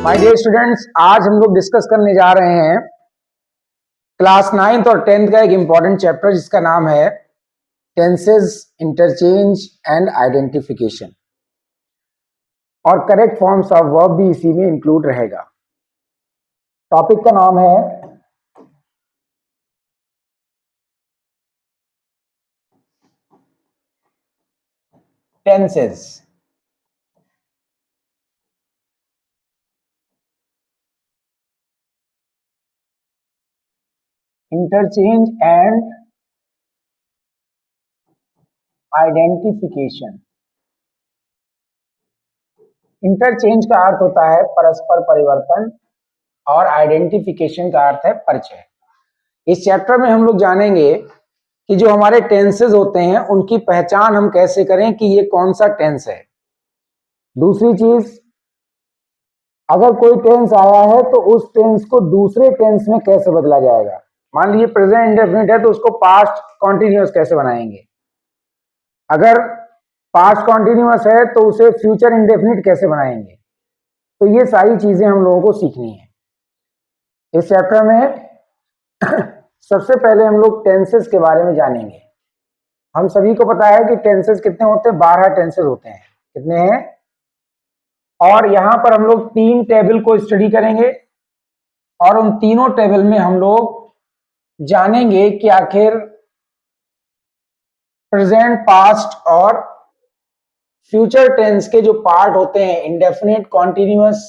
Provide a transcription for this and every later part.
My dear students, आज हम लोग डिस्कस करने जा रहे हैं क्लास 9th और 10th का एक इंपॉर्टेंट चैप्टर जिसका नाम है टेंसेस, इंटरचेंज एंड आइडेंटिफिकेशन। और करेक्ट फॉर्म्स ऑफ वर्ब भी इसी में इंक्लूड रहेगा। टॉपिक का नाम है tenses. Interchange and identification. Interchange का अर्थ होता है परस्पर परिवर्तन और आइडेंटिफिकेशन का अर्थ है परिचय। इस चैप्टर में हम लोग जानेंगे कि जो हमारे टेंसेस होते हैं उनकी पहचान हम कैसे करें कि ये कौन सा टेंस है। दूसरी चीज, अगर कोई टेंस आया है तो उस टेंस को दूसरे टेंस में कैसे बदला जाएगा। मान लीजिए प्रेजेंट इंडेफिनिट है तो उसको पास्ट कॉन्टिन्यूअस कैसे बनाएंगे। अगर पास्ट कॉन्टिन्यूअस है तो उसे फ्यूचर इंडेफिनिट कैसे बनाएंगे। तो ये सारी चीजें हम लोगों को सीखनी है इस चैप्टर में। सबसे पहले हम लोग टेंसेस के बारे में जानेंगे। हम सभी को पता है कि टेंसेस कितने होते हैं, 12 टेंसेस होते हैं। कितने हैं? और यहां पर हम लोग 3 टेबल को स्टडी करेंगे और उन तीनों टेबल में हम लोग जानेंगे कि आखिर प्रेजेंट, पास्ट और फ्यूचर टेंस के जो पार्ट होते हैं, इंडेफिनिट, कॉन्टिन्यूअस,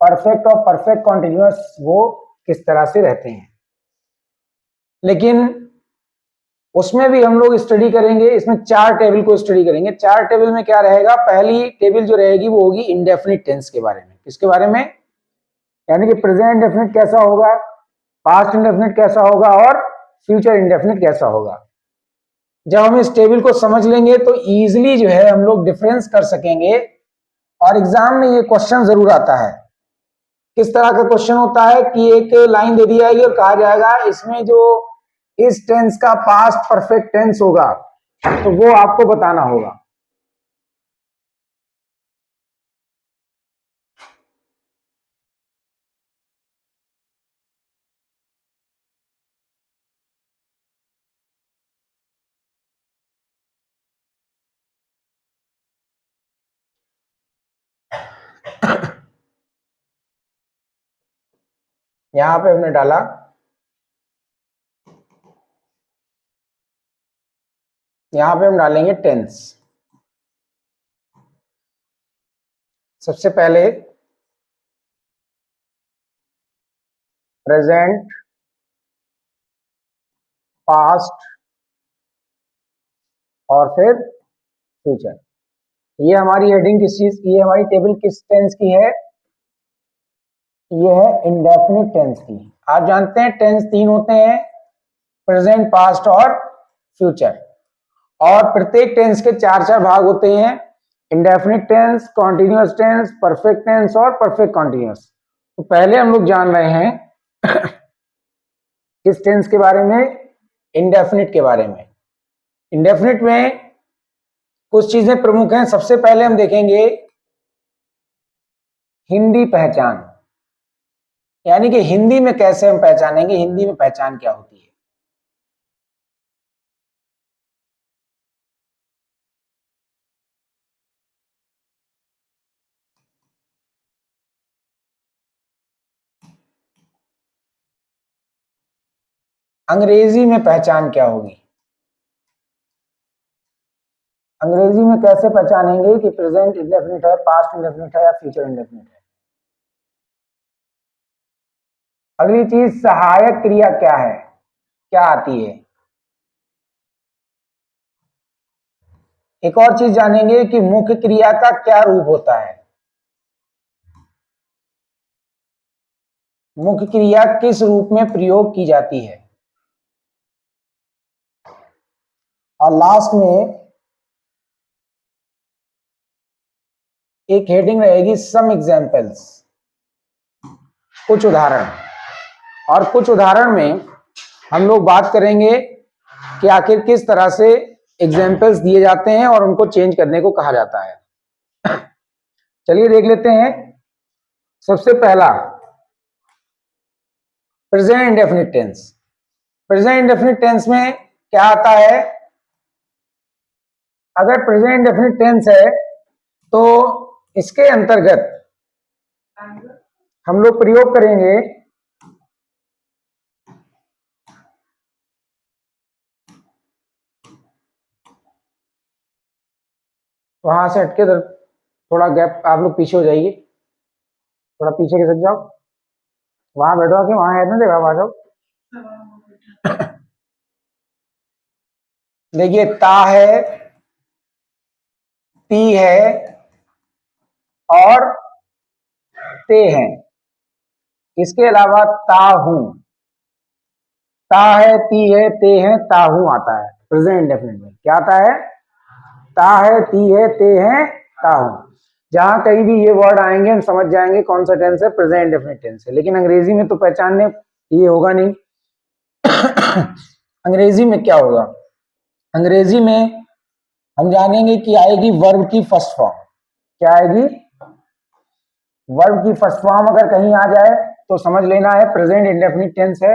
परफेक्ट और परफेक्ट कॉन्टिन्यूअस, वो किस तरह से रहते हैं। लेकिन उसमें भी हम लोग स्टडी करेंगे, इसमें 4 टेबल को स्टडी करेंगे। 4 टेबल में क्या रहेगा? पहली टेबल जो रहेगी वो होगी इंडेफिनिट टेंस के बारे में। किसके बारे में? यानी कि प्रेजेंट इंडेफिनिट कैसा होगा, पास्ट इंडेफिनिट कैसा होगा और फ्यूचर इंडेफिनिट कैसा होगा। जब हम इस टेबल को समझ लेंगे तो इजीली जो है हम लोग डिफरेंस कर सकेंगे। और एग्जाम में ये क्वेश्चन जरूर आता है। किस तरह का क्वेश्चन होता है कि एक लाइन दे दी जाएगी और कहा जाएगा इसमें जो इस टेंस का पास्ट परफेक्ट टेंस होगा तो वो आपको बताना होगा। यहां पे हमने डाला यहां पे हम डालेंगे टेंस। सबसे पहले प्रेजेंट, पास्ट और फिर फ्यूचर। ये हमारी हेडिंग किस चीज की है? हमारी टेबल किस टेंस की है? ये है इंडेफिनिट टेंस की। आप जानते हैं टेंस 3 होते हैं, प्रेजेंट, पास्ट और फ्यूचर। और प्रत्येक टेंस के 4-4 भाग होते हैं, indefinite tense, continuous tense, perfect tense और परफेक्ट कॉन्टिन्यूअस। तो पहले हम लोग जान रहे हैं किस टेंस के बारे में? इंडेफिनिट के बारे में। इंडेफिनिट में कुछ चीजें प्रमुख हैं। सबसे पहले हम देखेंगे हिंदी पहचान, यानी कि हिंदी में कैसे हम पहचानेंगे, हिंदी में पहचान क्या होती है। अंग्रेजी में पहचान क्या होगी? अंग्रेजी में कैसे पहचानेंगे कि प्रेजेंट इंडेफिनिट है, पास्ट इंडेफिनिट है या फ्यूचर इंडेफिनिट है। अगली चीज, सहायक क्रिया क्या है, क्या आती है। एक और चीज जानेंगे कि मुख्य क्रिया का क्या रूप होता है। मुख्य क्रिया किस रूप में प्रयोग की जाती है। और लास्ट में एक हेडिंग रहेगी सम एग्जाम्पल्स, कुछ उदाहरण। और कुछ उदाहरण में हम लोग बात करेंगे कि आखिर किस तरह से एग्जाम्पल्स दिए जाते हैं और उनको चेंज करने को कहा जाता है। चलिए देख लेते हैं। सबसे पहला present indefinite tense. Present indefinite tense में क्या आता है? अगर प्रेजेंट इंडेफिनिट टेंस है तो इसके अंतर्गत हम लोग प्रयोग करेंगे वहां से हटके थोड़ा गैप, आप लोग पीछे हो जाइए, थोड़ा पीछे के सक जाओ, वहां बैठो आके, वहां है ना जगह, वहां जाओ। देखिए, ता है, ती है और ते हैं। इसके अलावा ता हूं, ता है, ती है, ते है, ताहू आता है प्रेजेंट इंडेफिनिट में। क्या आता है? ता है, ती है, ते है, ताहू। जहां कहीं भी ये वर्ड आएंगे हम समझ जाएंगे कौन सा टेंस है, प्रेजेंट इंडेफिनिट टेंस है। लेकिन अंग्रेजी में तो पहचानने ये होगा नहीं। अंग्रेजी में क्या होगा? अंग्रेजी में हम जानेंगे कि आएगी वर्ब की फर्स्ट फॉर्म। क्या आएगी? वर्ब की फर्स्ट फॉर्म अगर कहीं आ जाए तो समझ लेना है प्रेजेंट इंडेफिनिट टेंस है।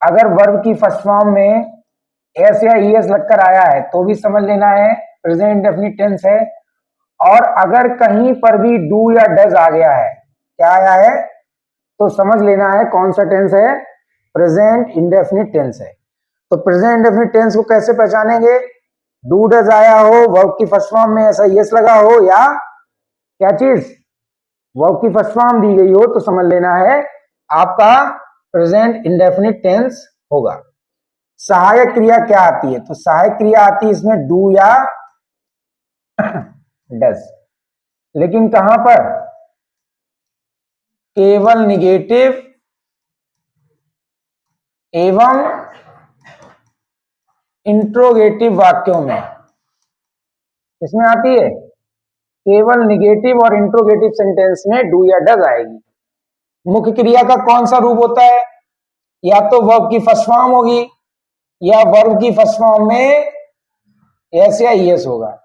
अगर वर्ब की फर्स्ट फॉर्म में एस या ईएस लगकर आया है तो भी समझ लेना है प्रेजेंट इंडेफिनिट टेंस है। और अगर कहीं पर भी डू या डज आ गया है, क्या आया है, तो समझ लेना है कौन सा टेंस है, प्रेजेंट इंडेफिनिट टेंस है। तो प्रेजेंट इंडेफिनिट टेंस को कैसे पहचानेंगे? डू डज आया हो, वर्ब की फर्स्ट फॉर्म में ऐसा यस लगा हो, या क्या चीज, वर्ब की फर्स्ट फॉर्म दी गई हो, तो समझ लेना है आपका प्रेजेंट इंडेफिनिट टेंस होगा। सहायक क्रिया क्या आती है? तो सहायक क्रिया आती है इसमें डू या डज। लेकिन कहां पर? केवल निगेटिव एवं इंट्रोगेटिव वाक्यों में। इसमें आती है केवल निगेटिव और इंट्रोगेटिव सेंटेंस में डू या डज आएगी। मुख्य क्रिया का कौन सा रूप होता है? या तो वर्ब की फर्स्ट फॉर्म होगी या वर्ब की फर्स्ट फॉर्म में एस या ईएस होगा।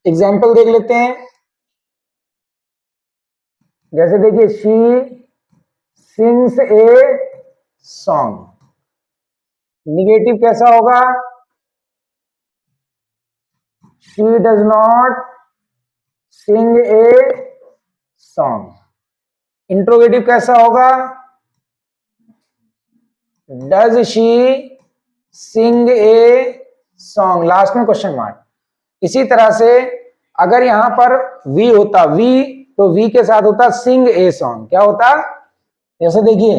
एग्जाम्पल देख लेते हैं। जैसे देखिए, she sings a song. Negative कैसा होगा? She does not sing a song. Interrogative कैसा होगा? Does she sing a song, last में क्वेश्चन मार्क। इसी तरह से अगर यहां पर वी होता, वी, तो वी के साथ होता सिंग ए सॉन्ग। क्या होता? जैसे देखिए,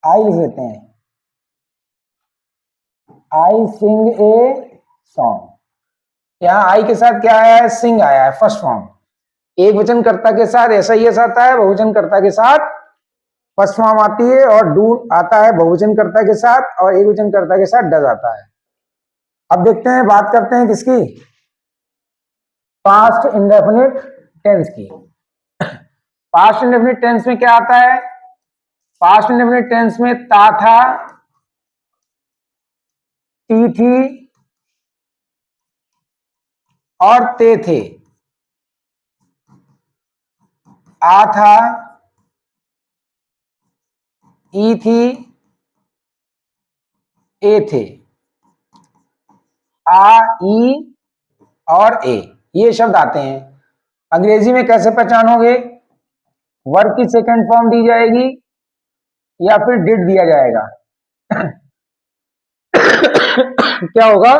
आई लिख लेते हैं, आई सिंग ए सॉन्ग। यहां आई के साथ क्या आया है? सिंग आया है, फर्स्ट फॉर्म। एक वचन कर्ता के साथ ऐसा ही ऐसा आता है, बहुवचन कर्ता के साथ फर्स्ट फॉर्म आती है, और डू आता है बहुवचन कर्ता के साथ, और एक वचन कर्ता के साथ डज आता है। अब देखते हैं, बात करते हैं किसकी, पास्ट इंडेफिनिट टेंस की। पास्ट इंडेफिनिट टेंस में क्या आता है? पास्ट इंडेफिनिट टेंस में ता था, ती थी और ते थे। आ था, ई थी, ए थे। आ, ई और ए, ये शब्द आते हैं। अंग्रेजी में कैसे पहचानोगे? वर्ब की सेकंड फॉर्म दी जाएगी या फिर डिड दिया जाएगा। क्या होगा?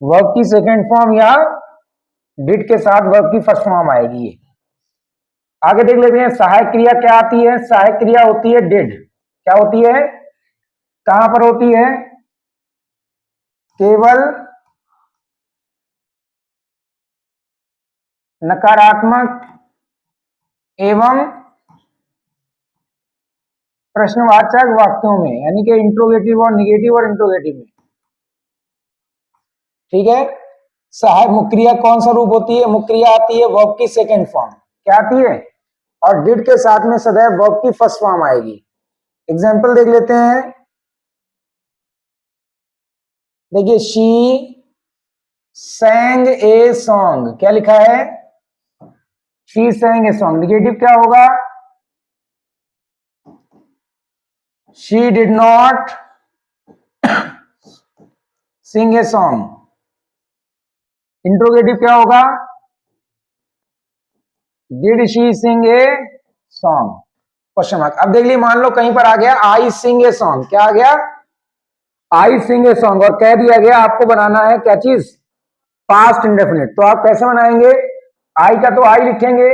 वर्ब की सेकंड फॉर्म या डिड के साथ वर्ब की फर्स्ट फॉर्म आएगी। ये आगे देख लेते हैं। सहायक क्रिया क्या आती है? सहायक क्रिया होती है डिड। क्या होती है? कहां पर होती है? केवल नकारात्मक एवं प्रश्नवाचक वाक्यों में, यानी कि इंट्रोगेटिव और निगेटिव और इंट्रोगेटिव में। ठीक है। सहायक मुख्य क्रिया कौन सा रूप होती है? मुख्य क्रिया आती है वर्ब की सेकंड फॉर्म। क्या आती है? और डिड के साथ में सदैव वर्ब की फर्स्ट फॉर्म आएगी। एग्जाम्पल देख लेते हैं। देखिए, शी सैंग ए सॉन्ग। क्या लिखा है? She sang a song। Negative क्या होगा? She did not sing a song। Interrogative क्या होगा? Did she sing a song? Question mark. अब देख लीजिए, मान लो कहीं पर आ गया आई सिंग ए सॉन्ग। क्या आ गया? आई सिंग ए सॉन्ग। और कह दिया गया आपको बनाना है क्या चीज? Past indefinite. तो आप कैसे बनाएंगे? आई का तो आई लिखेंगे,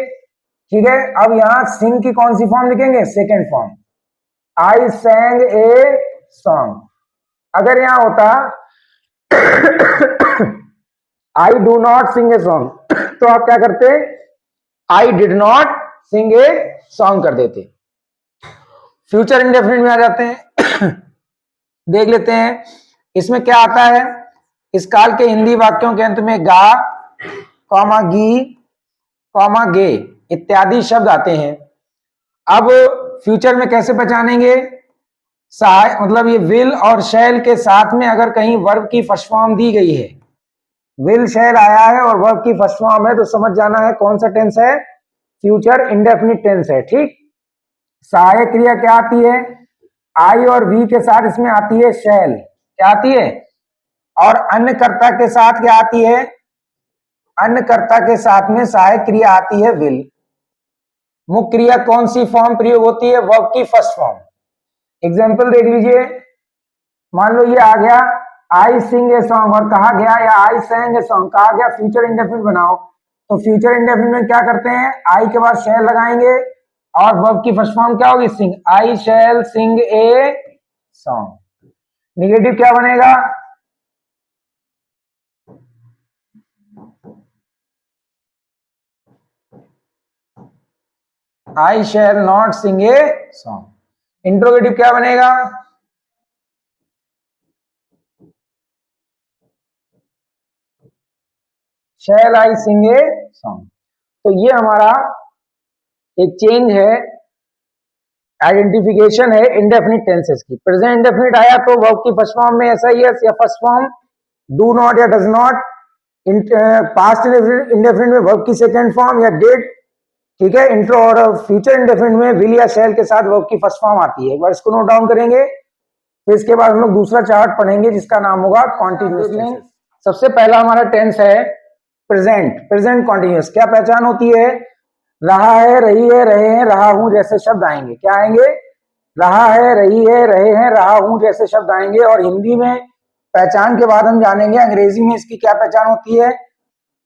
ठीक है। अब यहां सिंग की कौन सी फॉर्म लिखेंगे? Second form. I sang a song. अगर यहां होता I do not sing a song, तो आप क्या करते? I did not sing a song कर देते। फ्यूचर इंडेफिनिट में आ जाते हैं। देख लेते हैं इसमें क्या आता है। इस काल के हिंदी वाक्यों के अंत में गा, कॉमा गी, कॉमा गे इत्यादि शब्द आते हैं। अब फ्यूचर में कैसे पहचानेंगे? मतलब ये विल और शैल के साथ में अगर कहीं वर्ब की फर्स्ट फॉर्म दी गई है, विल शैल आया है और वर्ब की फर्स्ट फॉर्म है, तो समझ जाना है कौन सा टेंस है? फ्यूचर इंडेफिनिट टेंस है, ठीक। सहायक क्रिया क्या आती है? आई और वी के साथ इसमें आती है शैल। क्या आती है? और अन्य कर्ता के साथ क्या आती है? अन्य कर्ता के साथ में सहायक क्रिया आती है विल। मुख्य क्रिया कौन सी फॉर्म प्रयोग होती है? वर्ब की फर्स्ट फॉर्म। एग्जाम्पल देख लीजिए, मान लो ये आ गया आई सिंग ए सॉन्ग और कहा गया, या आई सैंग ए सॉन्ग कहा गया फ्यूचर इंडेफिनिट बनाओ। तो फ्यूचर इंडेफिनिट में क्या करते हैं? आई के बाद शैल लगाएंगे और वर्ब की फर्स्ट फॉर्म क्या होगी? सिंग। आई शैल सिंग ए सॉन्ग। निगेटिव क्या बनेगा? I shall not sing a song. Interrogative क्या बनेगा? Shall I sing a song. तो ये हमारा एक चेंज है, आइडेंटिफिकेशन है इंडेफिनिट टेंसेस की। प्रेजेंट इंडेफिनिट आया तो वर्ब की फर्स्ट फॉर्म में ऐसा ही है, या फर्स्ट फॉर्म डू नॉट या डज नॉट। पास्ट इंडेफिनिट में वर्ब की सेकंड फॉर्म या डिड, ठीक है। इंट्रो और फ्यूचर इंडेफिनिट में विल या शैल के साथ वर्ब की फर्स्ट फॉर्म आती है। एक बार इसको नोट डाउन करेंगे, फिर इसके बाद हम लोग दूसरा चार्ट पढ़ेंगे जिसका नाम होगा कॉन्टिन्यूअस टेंस। सबसे पहला हमारा टेंस है प्रेजेंट। Present continuous. क्या पहचान होती है? रहा है, रही है, रहे हैं, रहा हूं जैसे शब्द आएंगे। क्या आएंगे? रहा है, रही है, रहे हैं, रहा हूं जैसे शब्द आएंगे। और हिंदी में पहचान के बाद हम जानेंगे अंग्रेजी में इसकी क्या पहचान होती है।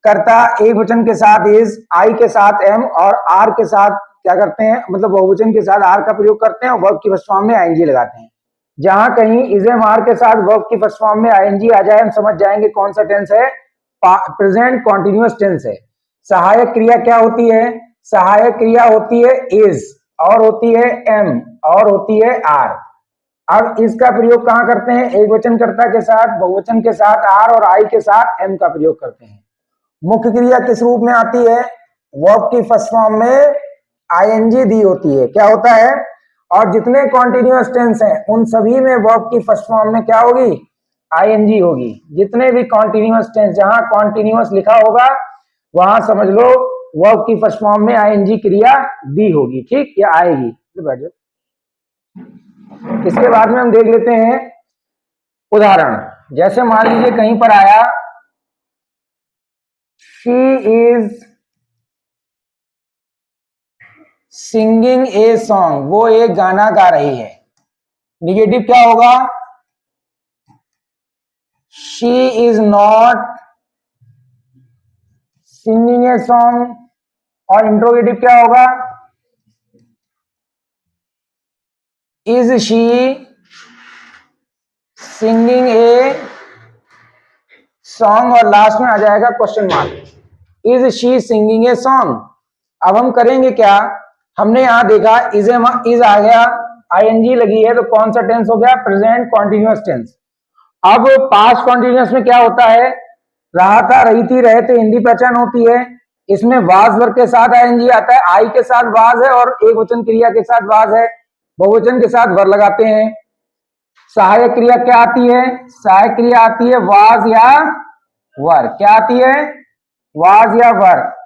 कर्ता एक वचन के साथ इज, आई के साथ एम और आर के साथ क्या करते हैं, मतलब बहुवचन के साथ आर का प्रयोग करते हैं और वर्ब की फर्स्ट फॉर्म में आईएनजी लगाते हैं। जहां कहीं इज एम आर के साथ वर्ब की फर्स्ट फॉर्म में आईएनजी आ जाए, हम समझ जाएंगे कौन सा टेंस है? प्रेजेंट कॉन्टिन्यूअस टेंस है। सहायक क्रिया क्या होती है? सहायक क्रिया होती है इज, और होती है एम, और होती है आर। अब इसका प्रयोग कहां करते हैं? एक वचन कर्ता के साथ, बहुवचन के साथ आर और आई के साथ एम का प्रयोग करते हैं। मुख्य क्रिया किस रूप में आती है? वर्ब की फर्स्ट फॉर्म में आईएनजी दी होती है। क्या होता है? और जितने कॉन्टिन्यूअस टेंस हैं उन सभी में वर्ब की फर्स्ट फॉर्म में क्या होगी? आईएनजी होगी। जितने भी कॉन्टिन्यूअस टेंस, जहां कॉन्टिन्यूअस लिखा होगा वहां समझ लो वर्ब की फर्स्ट फॉर्म में आईएनजी क्रिया दी होगी, ठीक, या आएगी। बैठ जाओ। इसके बाद में हम देख लेते हैं उदाहरण। जैसे मान लीजिए कहीं पर आया she is singing a song, वो एक गाना गा रही है। निगेटिव क्या होगा? She is not singing a song. और इंट्रोगेटिव क्या होगा? Is she singing a song, और लास्ट में आ जाएगा question mark, is she singing a song. अब हम करेंगे क्या? हमने यहां देखा इज आ गया, आईएनजी लगी है, तो कौन सा टेंस हो गया? Present continuous tense. अब पास्ट कॉन्टिन्यूअस में क्या होता है? रहा था, रही थी, रहे थे, हिंदी पहचान होती है। इसमें वाज वर्ग के साथ आईएनजी आता है, आई के साथ वाज है और एक वचन क्रिया के साथ वाज है, बहुवचन के साथ वर लगाते हैं। सहायक क्रिया क्या आती है? सहायक क्रिया आती है वाज या वर। क्या आती है? वाज या वर।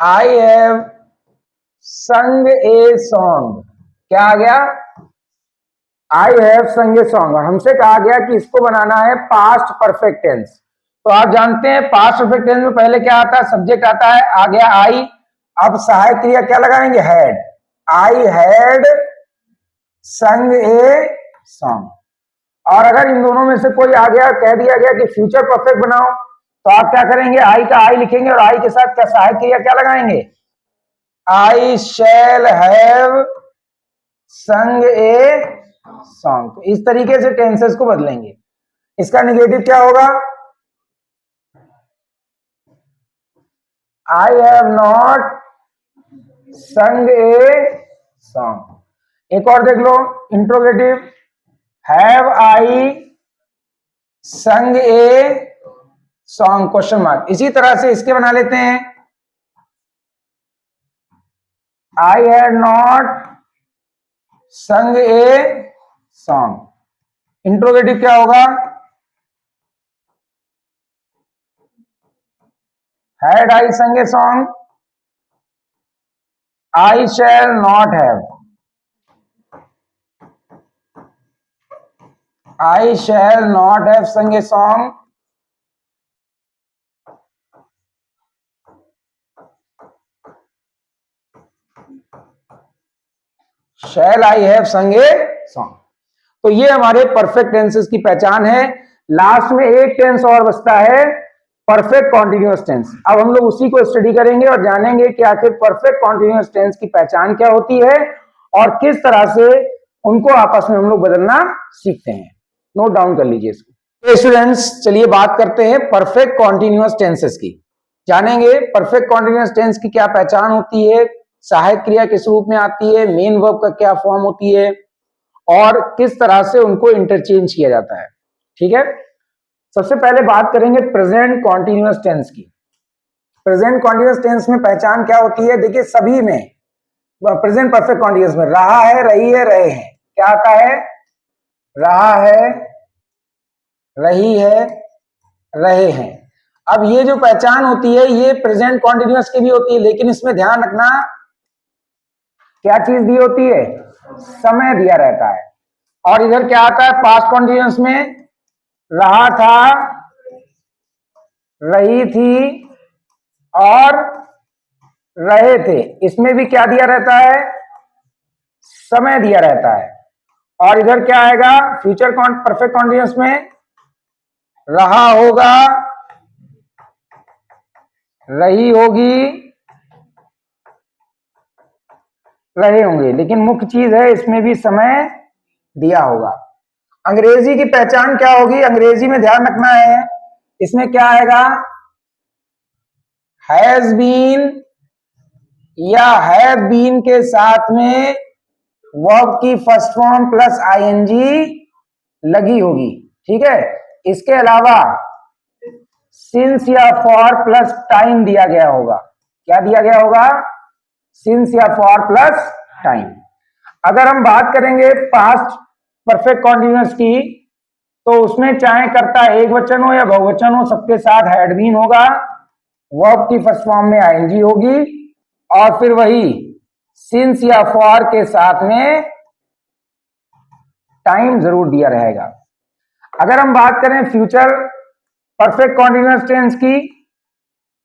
आई हैव संग ए सॉन्ग। क्या आ गया? आई हैव संग ए सॉन्ग। हमसे कहा गया कि इसको बनाना है पास्ट परफेक्ट टेंस। तो आप जानते हैं पास्ट परफेक्ट टेंस में पहले क्या आता है? सब्जेक्ट आता है, आ गया आई। अब सहायक क्रिया क्या लगाएंगे? हैड। आई हैड संग ए सॉन्ग। और अगर इन दोनों में से कोई आ गया, कह दिया गया कि फ्यूचर परफेक्ट बनाओ, तो आप क्या करेंगे? आई का आई लिखेंगे और आई के साथ क्या सहायक क्रिया क्या लगाएंगे? आई शैल हैव संग ए सॉन्ग। तो इस तरीके से टेंसेस को बदलेंगे। इसका निगेटिव क्या होगा? आई हैव नॉट संग ए सॉन्ग। एक और देख लो, इंट्रोगेटिव, हैव आई संग ए सॉन्ग क्वेश्चन मार्क। इसी तरह से इसके बना लेते हैं, आई हैड नॉट संग ए सॉन्ग। इंट्रोगेटिव क्या होगा? हैड आई संग a song, I shall not have. I shall not have संग a song, shell I have संग ए सॉन्ग। तो ये हमारे परफेक्ट टेंसेस की पहचान है। लास्ट में एक टेंस और बचता है, परफेक्ट कॉन्टिन्यूअस टेंस। अब हम लोग उसी को स्टडी करेंगे और जानेंगे कि आखिर परफेक्ट कॉन्टिन्यूअस टेंस की पहचान क्या होती है और किस तरह से उनको आपस में हम लोग बदलना सीखते हैं। नोट डाउन कर लीजिए इसको। तो स्टूडेंट्स, चलिए बात करते हैं परफेक्ट कॉन्टिन्यूअस टेंसेस की। जानेंगे परफेक्ट कॉन्टिन्यूअस टेंस की क्या पहचान होती है, सहायक क्रिया किस रूप में आती है, मेन वर्ब का क्या फॉर्म होती है और किस तरह से उनको इंटरचेंज किया जाता है। ठीक है, सबसे पहले बात करेंगे प्रेजेंट कॉन्टिन्यूअस टेंस की। प्रेजेंट कॉन्टिन्यूअस टेंस में पहचान क्या होती है? देखिए, सभी में प्रेजेंट परफेक्ट कॉन्टिन्यूअस में रहा है, रही है, रहे हैं, क्या आता है? रहा है, रही है, रहे हैं। अब ये जो पहचान होती है ये प्रेजेंट कॉन्टिन्यूअस की भी होती है, लेकिन इसमें ध्यान रखना क्या चीज दी होती है? समय दिया रहता है। और इधर क्या आता है पास्ट कॉन्टिन्यूअस में? रहा था, रही थी और रहे थे। इसमें भी क्या दिया रहता है? समय दिया रहता है। और इधर क्या आएगा फ्यूचर परफेक्ट कॉन्टिन्यूअस में? रहा होगा, रही होगी, रहे होंगे। लेकिन मुख्य चीज है इसमें भी समय दिया होगा। अंग्रेजी की पहचान क्या होगी? अंग्रेजी में ध्यान रखना है, इसमें क्या आएगा? हैज बीन या हैव बीन के साथ में वर्ब की फर्स्ट फॉर्म प्लस आईएनजी लगी होगी। ठीक है, इसके अलावा सिंस या फॉर प्लस टाइम दिया गया होगा। क्या दिया गया होगा? सिंस या फॉर प्लस टाइम। अगर हम बात करेंगे पास्ट परफेक्ट कॉन्टिन्यूअस की, तो उसमें चाहे कर्ता एक वचन हो या बहुवचन हो, सबके साथ हैड बीन होगा, वर्ब की फर्स्ट फॉर्म में आईएनजी होगी और फिर वही सिंस या फॉर के साथ में टाइम जरूर दिया रहेगा। अगर हम बात करें फ्यूचर परफेक्ट कॉन्टिन्यूअस टेंस की,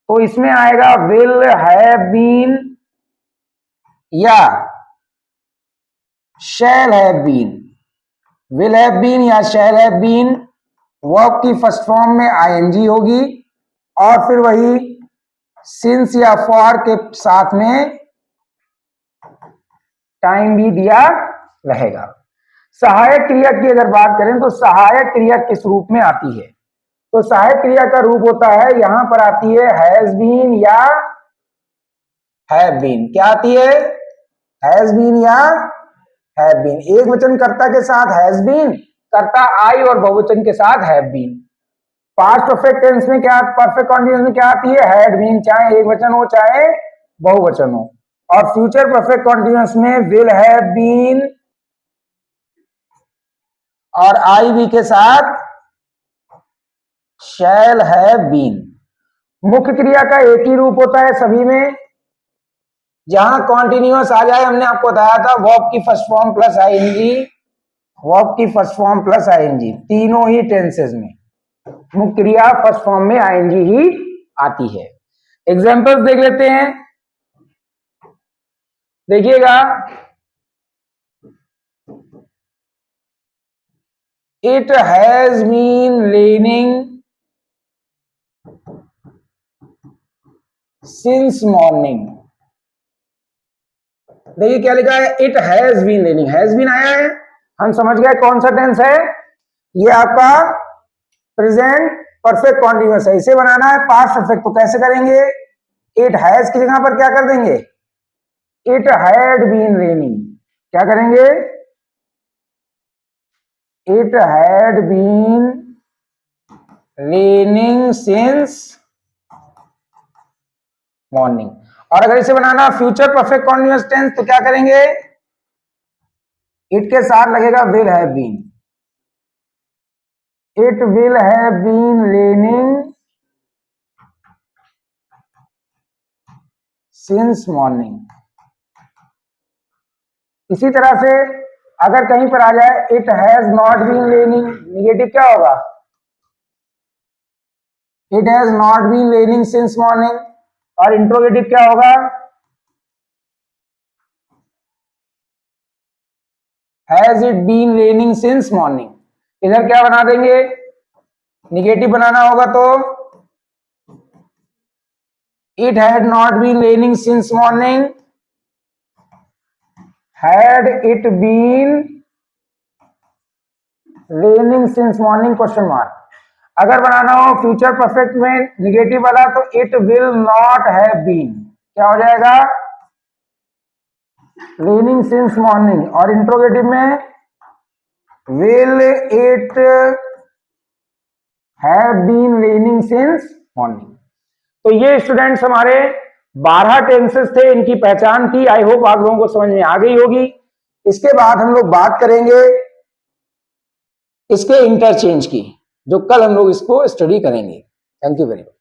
तो इसमें आएगा विल हैव बीन या shall have been. Will have been या शैल हैव बीन, वर्ब की फर्स्ट फॉर्म में आईएनजी होगी और फिर वही सिंस या फॉर के साथ में टाइम भी दिया रहेगा। सहायक क्रिया की अगर बात करें तो सहायक क्रिया किस रूप में आती है? तो सहायक क्रिया का रूप होता है, यहां पर आती है हैज बीन या हैव बीन। क्या आती है? हैज बीन या हैव बीन। एक वचन कर्ता के साथ हैज बीन, कर्ता आई और बहुवचन के साथ have been. Past perfect tense में क्या, परफेक्ट कॉन्टिन्यूअस में क्या आती है? हैड बीन, चाहे एक वचन हो चाहे बहुवचन हो। और फ्यूचर परफेक्ट कॉन्टिन्यूअस में विल हैव बीन और आई बी के साथ शैल हैव बीन। मुख्य क्रिया का एक ही रूप होता है सभी में, जहां कॉन्टिन्यूअस आ जाए, हमने आपको बताया था वर्ब की first form plus ING, verb की फर्स्ट फॉर्म प्लस आईएनजी, तीनों ही टेंसेस में मुख्य क्रिया फर्स्ट फॉर्म में आईएनजी ही आती है। एग्जांपल्स देख लेते हैं, देखिएगा, it has been raining since morning. देखिए क्या लिखा है, it has been raining, has been आया है, हम समझ गए कौन सा टेंस है, ये आपका प्रेजेंट परफेक्ट कॉन्टिन्यूअस है। इसे बनाना है पास्ट परफेक्ट, तो कैसे करेंगे, इट हैज की जगह पर क्या कर देंगे, इट हैड बीन रेनिंग, क्या करेंगे, it had been raining since morning. और अगर इसे बनाना फ्यूचर परफेक्ट कॉन्टिन्यूअस टेंस तो क्या करेंगे, इट के साथ लगेगा will have been, it will have been raining since morning. इसी तरह से अगर कहीं पर आ जाए it has not been raining, negative क्या होगा, it has not been raining since morning, और इंट्रोगेटिव क्या होगा, has it been raining since morning. इधर क्या बना देंगे, निगेटिव बनाना होगा तो it had not been raining since morning, had it been raining since morning question mark. अगर बनाना हो फ्यूचर परफेक्ट में निगेटिव वाला तो it will not have been, क्या हो जाएगा, रेनिंग सिंस मॉर्निंग, और इंट्रोगेटिव में will it have been raining since morning. तो ये स्टूडेंट्स हमारे 12 टेंसेस थे, इनकी पहचान की, आई होप आप लोगों को समझ में आ गई होगी। इसके बाद हम लोग बात करेंगे इसके इंटरचेंज की, जो कल हम लोग इसको स्टडी करेंगे। Thank you very much.